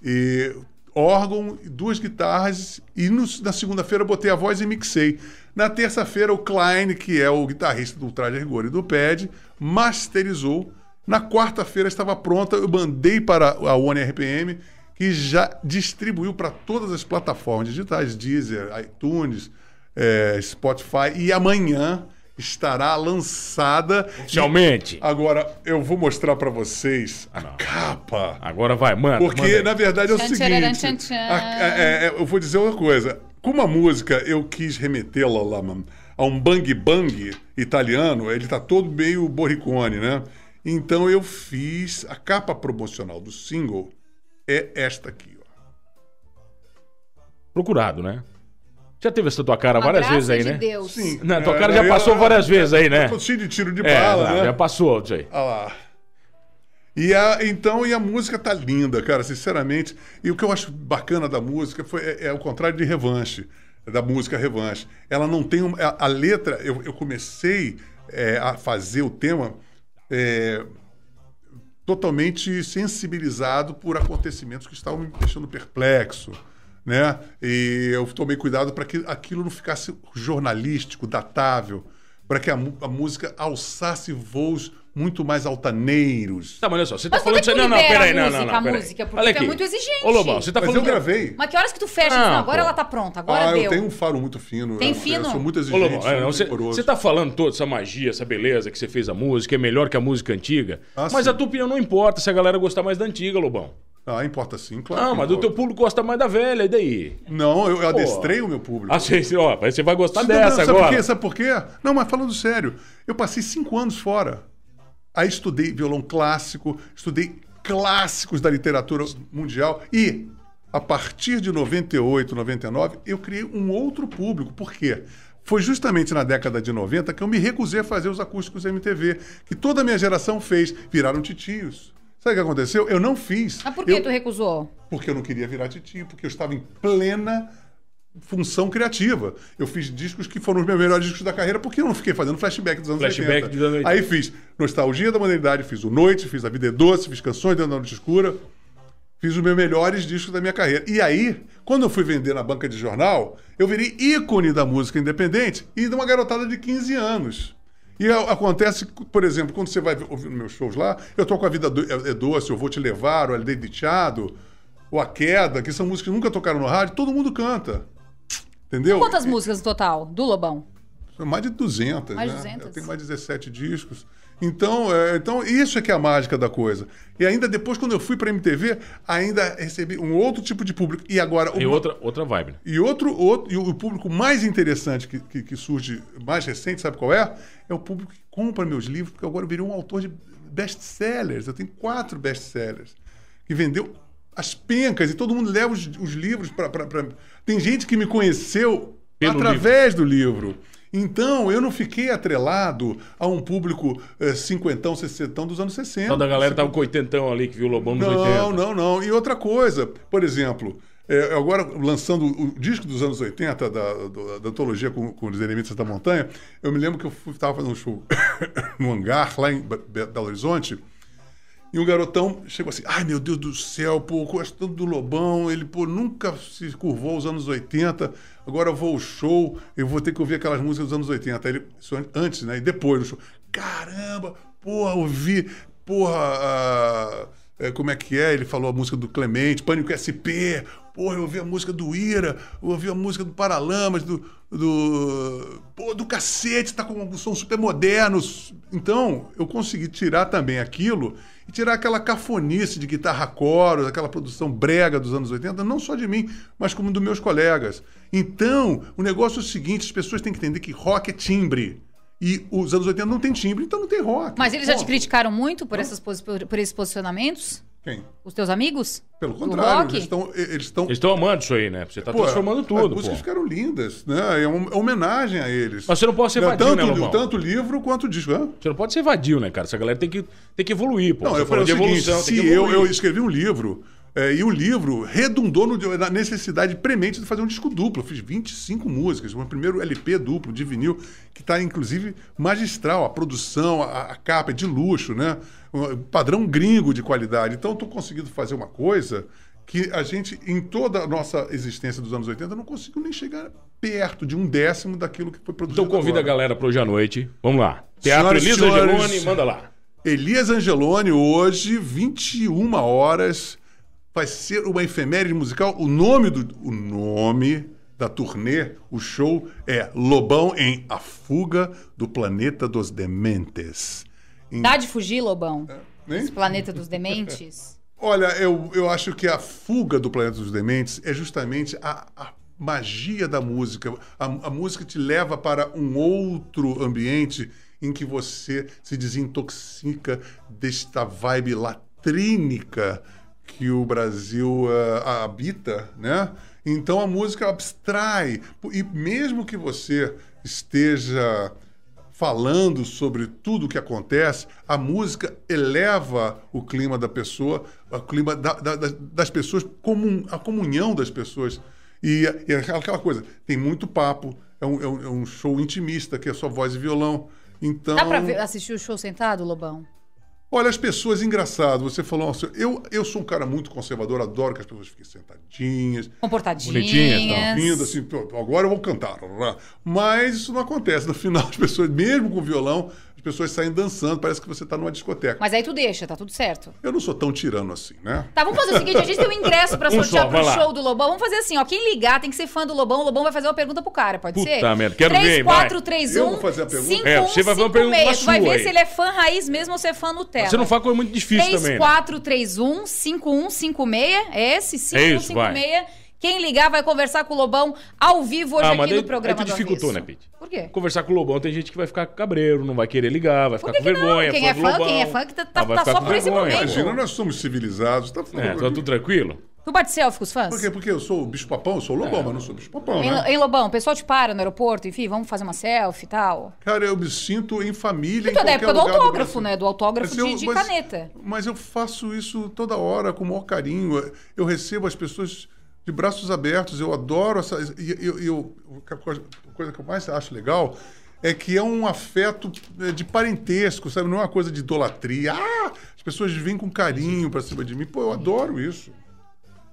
e órgão, 2 guitarras, e na segunda-feira botei a voz e mixei. Na terça-feira o Klein, que é o guitarrista do Traje a Rigor e do PED, masterizou. Na quarta-feira estava pronta, eu mandei para a One RPM, que já distribuiu para todas as plataformas digitais, Deezer, iTunes, Spotify, e amanhã estará lançada. Oficialmente. Agora, eu vou mostrar pra vocês a capa. Agora vai, mano. Porque, na verdade, é o seguinte. Tchan, tchan. Eu vou dizer uma coisa. Como a música, eu quis remetê-la lá, mano, a um bang bang italiano, ele tá todo meio borricone, né? Então eu fiz a capa promocional do single, é esta aqui, ó. Procurado, né? Já teve essa tua cara várias vezes aí, né? Deus. Sim. Não, tua cara já passou várias vezes aí, né? Tô cheio de tiro de bala, né? Já passou isso aí. Olha lá. E a música tá linda, cara, sinceramente. E o que eu acho bacana da música é o contrário de Revanche, da música Revanche. Ela não tem a letra. Eu comecei a fazer o tema totalmente sensibilizado por acontecimentos que estavam me deixando perplexo, né? E eu tomei cuidado para que aquilo não ficasse jornalístico, datável, para que a música alçasse voos muito mais altaneiros. Tá, mas olha só, você tá Mas falando por que isso aí. tu Não, libera peraí, a não, música, peraí. música? Porque Olha tu é aqui. muito exigente. Ô, Lobão, você tá Mas falando. eu gravei. Mas que horas que tu fecha? Não, Não, agora pô. ela tá pronta, agora deu. Eu tenho um faro muito fino. Tem eu fino? sou muito Ô, exigente, Lobão, sou muito você rigoroso. tá falando toda essa magia, essa beleza que você fez a música, é melhor que a música antiga. Ah, mas sim. a tua opinião não importa se a galera gostar mais da antiga, Lobão. Ah, importa sim, claro. Ah, que mas o importa. teu público gosta mais da velha, e daí? Não, eu adestrei o meu público. Ah, ó, você vai gostar Não, dessa sabe agora. Por quê? Sabe por quê? Não, mas falando sério, eu passei 5 anos fora. Aí estudei violão clássico, estudei clássicos da literatura mundial e, a partir de 98, 99, eu criei um outro público. Por quê? Foi justamente na década de 90 que eu me recusei a fazer os acústicos MTV, que toda a minha geração fez, viraram titios. Sabe o que aconteceu? Eu não fiz. Mas por que tu recusou? Porque eu não queria virar titio, porque eu estava em plena função criativa. Eu fiz discos que foram os meus melhores discos da carreira, porque eu não fiquei fazendo flashback dos anos 80. Dos anos 80. Aí fiz Nostalgia da Modernidade, fiz O Noite, fiz A Vida é Doce, fiz Canções Dentro da Noite Escura, fiz os meus melhores discos da minha carreira. E aí, quando eu fui vender na banca de jornal, eu virei ícone da música independente e de uma garotada de 15 anos. E acontece, por exemplo, quando você vai ouvir nos meus shows lá, eu toco A Vida é Doce, Eu Vou Te Levar, O Aldeia de Teado, ou A Queda, que são músicas que nunca tocaram no rádio, todo mundo canta. Entendeu? Quantas músicas no total do Lobão? São mais de 200, Mais de né? 200. Eu tenho mais de 17 discos. Então, isso é que é a mágica da coisa. E ainda depois, quando eu fui para a MTV, ainda recebi um outro tipo de público. E agora... E outra vibe, né? E o público mais interessante que surge, mais recente, sabe qual é? É o público que compra meus livros, porque agora eu virei um autor de best-sellers. Eu tenho 4 best-sellers. Que vendeu as pencas e todo mundo leva os livros para... Tem gente que me conheceu através do livro. Então, eu não fiquei atrelado a um público 50, 60 dos anos 60. Só da galera tava com 80 ali, que viu o Lobão nos 80. Não. E outra coisa, por exemplo, agora lançando o disco dos anos 80, da antologia com os Eremitas da Montanha, eu me lembro que eu estava fazendo um show no hangar, lá em Belo Horizonte, e um garotão chegou assim, ai meu Deus do céu, pô, eu gosto tanto do Lobão, ele nunca se curvou aos anos 80, agora eu vou ao show, eu vou ter que ouvir aquelas músicas dos anos 80. Aí isso antes, né? E depois do show. Caramba, porra, ouvi, como é que é? Ele falou a música do Clemente, Pânico SP, porra, eu ouvi a música do Ira, eu ouvi a música do Paralamas, do Cacete, tá com um som super moderno. Então, eu consegui tirar também aquilo e tirar aquela cafonice de guitarra coro, aquela produção brega dos anos 80, não só de mim, mas como dos meus colegas. Então, o negócio é o seguinte, as pessoas têm que entender que rock é timbre. E os anos 80 não tem timbre, então não tem rock. Mas eles já te criticaram muito por esses posicionamentos? Quem? Os teus amigos? Pelo Do contrário, rock? eles estão... Eles estão amando isso aí, né? Você tá transformando tudo, As pô. músicas ficaram lindas, né? É uma homenagem a eles. Mas você não pode ser vadio, né, Lobão? Tanto o livro quanto o disco. Hã? Você não pode ser vadio, né, cara? Essa galera tem que evoluir, pô. Não, Você eu falei falou o seguinte, tem se que evoluir. eu escrevi um livro, e o livro redundou na necessidade premente de fazer um disco duplo. Eu fiz 25 músicas, o primeiro LP duplo de vinil, que está, inclusive, magistral. A produção, a capa é de luxo, né? Um padrão gringo de qualidade. Então, estou conseguindo fazer uma coisa que a gente, em toda a nossa existência dos anos 80, não conseguiu nem chegar perto de 1/10 daquilo que foi produzido. Então convida agora. a galera para hoje à noite. Vamos lá. Teatro Senhoras e Elisa senhores, Angeloni, manda lá. Elias Angeloni, hoje, 21 horas, vai ser uma efeméride musical. O nome da turnê, o show é Lobão em A Fuga do Planeta dos Dementes. Dá de fugir, Lobão? Hein? Esse planeta dos dementes? Olha, eu acho que a fuga do Planeta dos Dementes é justamente a magia da música. A música te leva para um outro ambiente em que você se desintoxica desta vibe latrínica que o Brasil habita, né? Então a música abstrai. E mesmo que você esteja falando sobre tudo o que acontece, a música eleva o clima da pessoa, o clima das pessoas, a comunhão das pessoas. E aquela coisa, tem muito papo, é um show intimista, que é só voz e violão. Então, dá pra assistir o show sentado, Lobão? Olha, as pessoas, engraçado, você falou, eu sou um cara muito conservador, adoro que as pessoas fiquem sentadinhas, comportadinhas, vindo assim, agora eu vou cantar. Mas isso não acontece. No final, as pessoas, mesmo com violão, as pessoas saem dançando, parece que você está numa discoteca. Mas aí tu deixa, tá tudo certo. Eu não sou tão tirano assim, né? Tá, vamos fazer o seguinte, a gente tem um ingresso pra sortear pro show do Lobão. Vamos fazer assim, ó, quem ligar tem que ser fã do Lobão, o Lobão vai fazer uma pergunta pro cara, pode ser? Puta merda, quero ver, 3431 Eu vou fazer a pergunta? 5156. Você vai fazer uma pergunta Tu vai sua ver aí. se ele é fã raiz mesmo ou se é fã Nutella. Você não fala coisa muito difícil também, né? 3431 5156, é esse? 5156. Quem ligar vai conversar com o Lobão ao vivo hoje aqui no programa aí tu do dificultou, Avesso. né, Pete? Por quê? Conversar com o Lobão, tem gente que vai ficar cabreiro, não vai querer ligar, vai ficar com vergonha. Quem é fã, que tá vai ficar só com por esse vergonha. momento. Imagina, nós somos civilizados. Tá Tá tudo tranquilo? Tu bate selfie com os fãs? Por quê? Porque eu sou o bicho-papão, eu sou o Lobão, mas não sou o bicho-papão, né? Hein, Lobão, o pessoal te para no aeroporto, enfim, vamos fazer uma selfie e tal. Cara, eu me sinto em família. E tu é da qualquer época do lugar autógrafo, Brasil. né? Do autógrafo de caneta. Mas eu faço isso toda hora, com o maior carinho. Eu recebo as pessoas de braços abertos, eu adoro essa. A coisa que eu mais acho legal é que é um afeto de parentesco, sabe? Não é uma coisa de idolatria. As pessoas vêm com carinho pra cima de mim. Pô, eu adoro isso.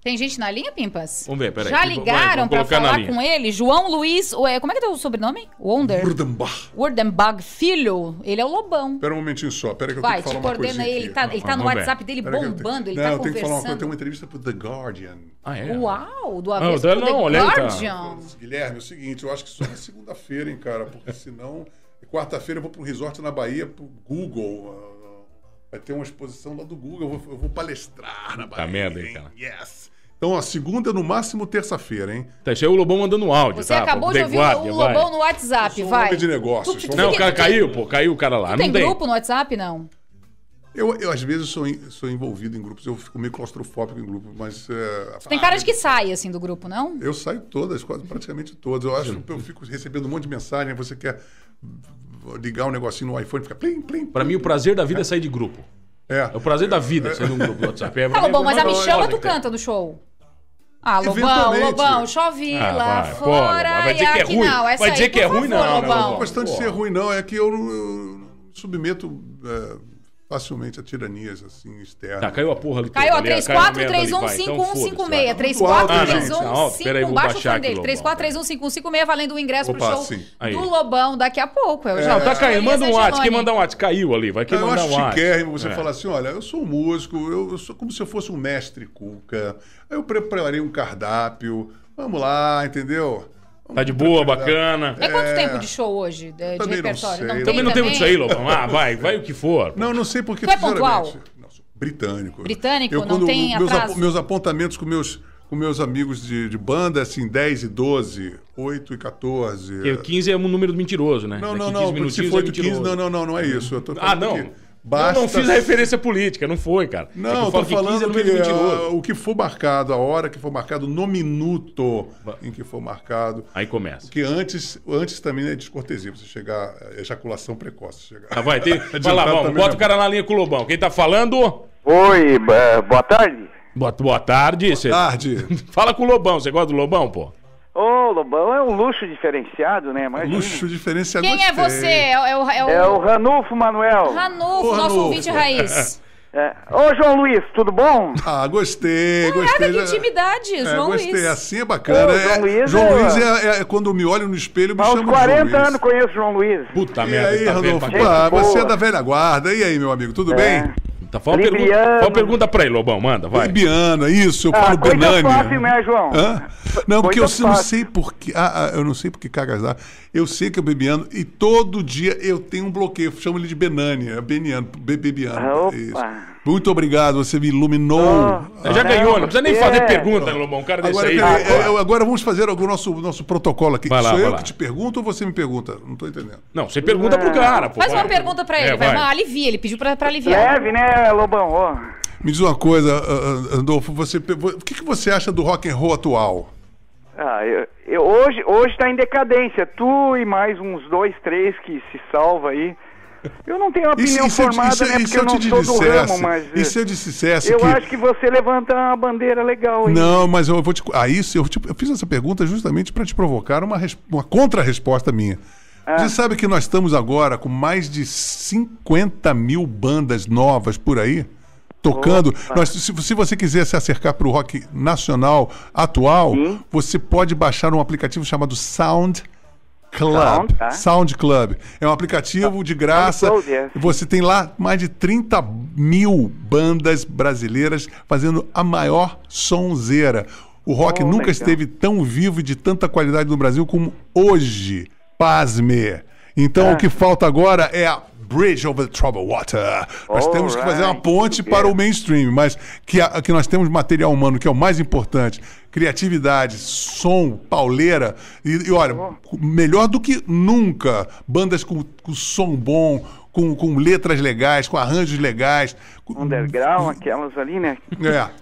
Tem gente na linha, Pimpas? Vamos ver, peraí. Já ligaram vamos pra colocar na falar linha. com ele? João Luiz, como é que é o sobrenome? Wurdenbach Filho. Ele é o Lobão. Espera um momentinho só. Espera que eu Vai, tenho que te falar uma coordena coisinha ele. aqui. Ele tá no WhatsApp dele bombando, ele tá eu tenho que falar uma coisa. conversando. Tem uma entrevista pro The Guardian. Ah, é? Uau, do Avesso Não, pro The olha aí, tá. Guardian. Guilherme, é o seguinte, eu acho que só na segunda-feira, hein, cara, porque senão, quarta-feira eu vou para um resort na Bahia, pro Google, vai ter uma exposição lá do Google, eu vou palestrar na Bahia. Tá merda, hein, cara. Yes! Então, a segunda, no máximo, terça-feira, hein? Tá, isso aí é o Lobão mandando áudio, Você tá? acabou The de ouvir Guardian, o vai. Lobão no WhatsApp, Eu sou um vai. homem de negócios. Não, o cara caiu, pô, caiu o cara lá. Tu Não tem tem. grupo no WhatsApp, não? Eu às vezes, sou envolvido em grupos, eu fico meio claustrofóbico em grupos, mas... Tem cara de que sai, assim, do grupo, não? Eu saio todas, praticamente todas. Eu acho que eu fico recebendo um monte de mensagem, você quer ligar um negocinho no iPhone, fica plim, plim. Pra mim, o prazer da vida é sair de grupo. É o prazer da vida sair de um grupo do WhatsApp. Tá, Lobão, mas a Me Chama tu canta no show. Ah, Lobão, chove lá fora. Vai dizer que é ruim. Vai dizer que é ruim, não. Não é questão de ser ruim, não. É que eu submeto facilmente a tiranias assim, externas. Tá, caiu a porra ali. Caiu a 34315156. 34315156. Baixa o fone dele. 34315156, valendo o ingresso pro show do Lobão daqui a pouco. Tá caindo. Manda um WhatsApp. Quem mandar um WhatsApp? Caiu ali. Vai quem mandar um WhatsApp. Eu acho chiquérrimo você falar assim, olha, eu sou um músico, eu sou como se eu fosse um mestre cuca. Eu preparei um cardápio. Vamos lá, entendeu? Tá de boa, bacana. É quanto tempo de show hoje, de repertório? Também não tem muito isso aí, Lobão. Vai o que for. Não sei porque... Tu é pontual? Não, sou britânico. Britânico? Não tem atraso? Meus apontamentos com meus amigos de banda, assim, 10 e 12, 8 e 14. Porque 15 é um número mentiroso, né? Não, se for 8 e 15, não é isso. Eu tô não. Eu não fiz a referência política, não foi, cara. Não, eu tô falando que o que for marcado, a hora que for marcado, no minuto em que for marcado. Aí começa. Porque antes também é descortesia, você chegar, ejaculação precoce. Vai lá, vamos, bota o cara na linha com o Lobão. Quem tá falando? Oi, boa tarde. Boa tarde. Boa tarde. Fala com o Lobão, você gosta do Lobão, pô? Ô, Lobão é um luxo diferenciado, né? Imagina. Luxo diferenciado. Quem é você? É o Ranulfo Manuel. Ranulfo, nosso ouvinte raiz. Ô, João Luiz, tudo bom? Gostei. Caraca, que intimidade, João Luiz. Gostei, assim é bacana. João Luiz é quando eu me olho no espelho, me chama de João Luiz. Há uns 40 anos conheço o João Luiz. Puta e merda. aí, Ranulfo? Você é da velha guarda. E aí, meu amigo, tudo bem? Tá, fala uma pergunta pra ele, Lobão, manda, vai. Bibiana, isso, eu falo coisa Benânia. fácil, né, João? Não, porque eu Coisa não fácil. sei por que. Eu não sei por que cagas lá. Eu sei que é Bebiano e todo dia eu tenho um bloqueio. Eu chamo ele de Benânia, Bebiano. Opa. Isso. Muito obrigado, você me iluminou. Já ganhou, não precisa nem fazer pergunta, Lobão. Um cara desse aí. Agora vamos fazer o nosso protocolo aqui. Vai lá, Sou vai eu lá. que te pergunto ou você me pergunta? Não tô entendendo. Não, você pergunta pro cara, pô. Faz uma pergunta pra ele, vai. Alivia, ele pediu pra aliviar. Leve, né, Lobão? Ó. Me diz uma coisa, Andolfo, o que você acha do rock and roll atual? Hoje tá em decadência. Tu e mais uns 2, 3 que se salva aí. Eu não tenho uma opinião formada, né? Porque eu não sou do ramo, mas... E se eu dissesse eu que... acho que você levanta uma bandeira legal aí. Não, mas eu vou te... eu fiz essa pergunta justamente para te provocar uma contra-resposta minha. Você sabe que nós estamos agora com mais de 50 mil bandas novas por aí? Tocando. Se você quiser se acercar para o rock nacional atual, você pode baixar um aplicativo chamado Sound Club. Sound Club. É um aplicativo de graça. Você tem lá mais de 30 mil bandas brasileiras fazendo a maior sonzeira. O rock nunca esteve tão vivo e de tanta qualidade no Brasil como hoje. Pasme. Então o que falta agora é a Bridge over the Troubled Water. Nós temos que fazer uma ponte para o mainstream, mas que nós temos material humano, que é o mais importante. Criatividade, som, pauleira. E olha, melhor do que nunca. Bandas com som bom, com letras legais, com arranjos legais. Underground, aquelas ali, né?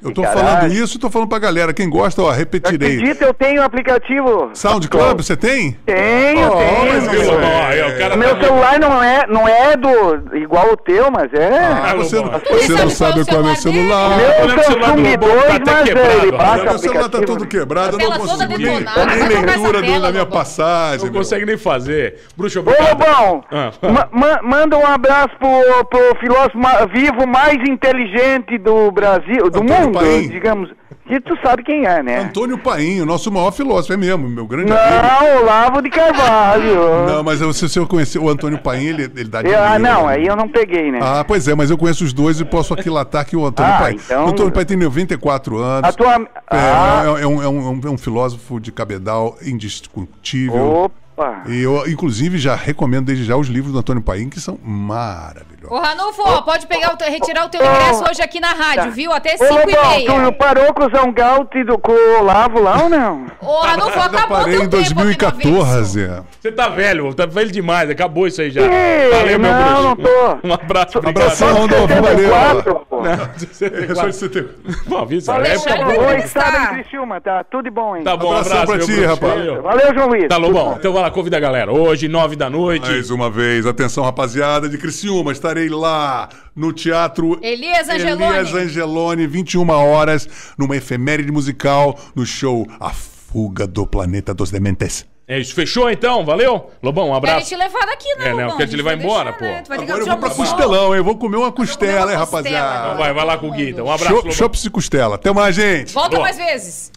Eu tô falando isso e tô falando pra galera. Quem gosta, repetirei. Acredita, eu tenho o aplicativo. Sound Club, você tem? Tenho. Meu celular não é igual o teu, mas é... Você não sabe qual é o meu celular. Meu Samsung 2, mas ele baixa meu celular tá todo quebrado, eu não consigo nem leitura da minha passagem. Não consegue nem fazer. Bruxo, Ô, obrigado. Lobão, manda um abraço pro filósofo vivo mais inteligente do Brasil, do Antônio mundo, Paim. digamos. Que tu sabe quem é, né? Antônio Paim, o nosso maior filósofo, é mesmo, meu grande amigo. Não, Olavo de Carvalho. Não, mas se eu conhecer o Antônio Paim, ele dá de não, aí eu não peguei, né? Pois é, mas eu conheço os dois e posso aquilatar que o Antônio Paim. Então... O Antônio Paim tem 94 anos. É um filósofo de cabedal indiscutível. E eu, inclusive, já recomendo desde já os livros do Antônio Paim, que são maravilhosos. Ô, Ranulfo, pode retirar o teu ingresso hoje aqui na rádio, viu? Até 5h30. Tu parou com o Zangaut com o Olavo lá ou não? Ô, Ranulfo, acabou Eu parei em 2014. Você tá velho demais, acabou isso aí já. Valeu, meu bruxo. Não tô. Um abraço, obrigado. Abração, Rodolfo, valeu. O estado em Criciúma, tá tudo de bom, hein? Tá bom, abração pra ti, rapaz. Valeu, João Luiz. Tá, Lobão. Então vai lá, convida a galera. Hoje, 21h. Mais uma vez, atenção, rapaziada de Criciúma, estarei lá no Teatro Elias Angeloni, 21 horas, numa efeméride musical, no show A Fuga do Planeta dos Dementes. É isso, fechou então? Valeu? Lobão, um abraço. Quero te levar daqui, né, Lobão? Não, quero te levar embora, pô. Né? Agora eu vou pra Costelão, hein? Eu vou comer uma costela, hein, rapaziada? Então vai lá com o Gui. Um abraço, Lobão. Chopp-se costela. Até mais, gente. Volta mais vezes.